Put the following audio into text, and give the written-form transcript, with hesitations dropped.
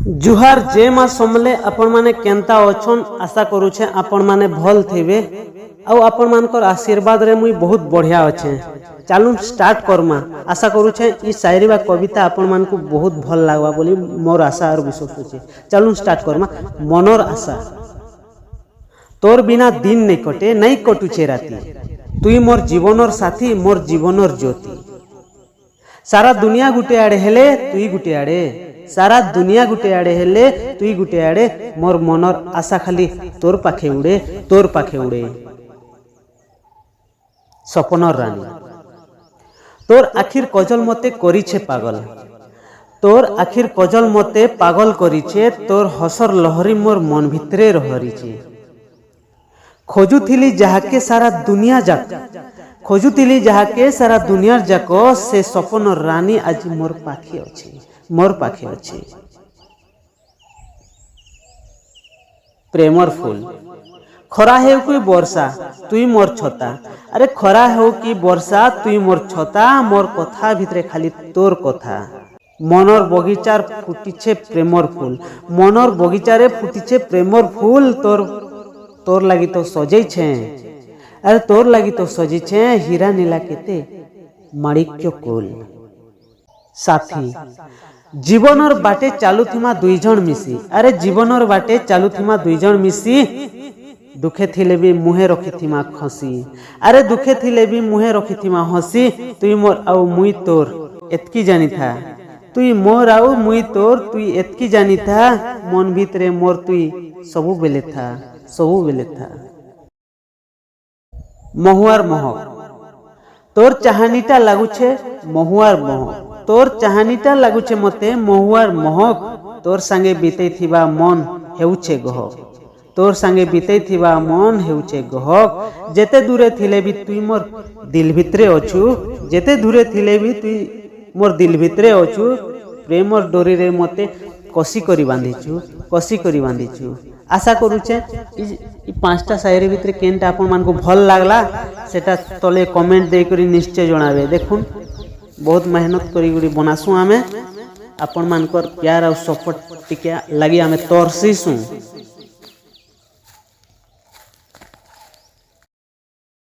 जुहार जय माँ समले आपण माने केंता अछन आशा करूछे आपण माने भल थेबे आउ आपण मानकर आशीर्वाद रे मुई बहुत बढ़िया अच्छे। चालू स्टार्ट करमा आशा करूछे ई शायरी व कविता आपण मान को बहुत भल लागवा बोली मोर आशा और विश्वास अछि। चालू स्टार्ट करमा मनोर आशा। तोर बिना दिन नहीं कटे नहीं कटुछे राती, तुई मोर जीवनर साथी मोर जीवनर ज्योति। सारा दुनिया गुटे आड़े हेले तुई गुटे आड़े, सारा दुनिया गुटे आड़े हेले तुई गुटे आड़े, मोर मनर आशा खाली तोर पाखे उड़े तोर पाखे उड़े। सपनर रानी तोर आखिर कजल मते करिछे पागल, तोर आखिर कजल मते पागल करिछे, तोर हसर लहरी मोर मन भितरे रहरिछे। खोजुथिली जाहाके सारा दुनिया जाक, खोजुथिली जाहाके सारा दुनिया जाक, से सपनर रानी आज मोर पाखे अछि मोर पाखे अछि। प्रेमर फूल खरा हेउ कि वर्षा तुई मोर छता, अरे खरा हेउ कि वर्षा तुई मोर छता, मोर कथा भितरे खाली तोर कथा। मनर बगीचार फुटिछे प्रेमर फूल, मनर बगीचारे फुटिछे प्रेमर फूल, तोर तोर लगी तो सजै छे, अरे तोर लगी तो सजी छे हीरा नीला केते माणिक्य कुल। साथी जीवनर बाटे चालुथिमा दुई जण मिसी, अरे जीवनर बाटे चालुथिमा दुई जण मिसी, दुखे थिले भी मुहे रखिथिमा खसी, अरे दुखे थिले भी मुहे रखिथिमा हसी। तुई मोर आउ मुई तोर एतकी जानी था, तुई मोर आउ मुई तोर तुई एतकी जानी था, मन भितरे मोर तुई सबु बेले था सबु बेले था। महुआर महक तोर चाहानीटा लागुछे महुआर महक, तोर चाहानीटा लागुछे मते महुआर महक, तोर संगे बीते थिबा मन हेउछे गहक, तोर संगे बीते थिबा मन हेउछे गहक। जेते दूरे थिले भी तुई मोर दिल भितरे अछु, जेते दूरे थिले भी तुई मोर दिल भितरे अछु, प्रेमर डोरी रे मते कसी करी बांधिछु कसी करी बांधिछु। आशा करूचे ई पांचटा शायरी भितरे केनटा आपण मान को भल लागला सेटा तले कमेंट दे करी निश्चय जणावे। देखुन बहुत मेहनत करी गुडी बनासु आमे, आपण मानकर प्यार और सपोर्ट टिके लगी आमे तरसीसु।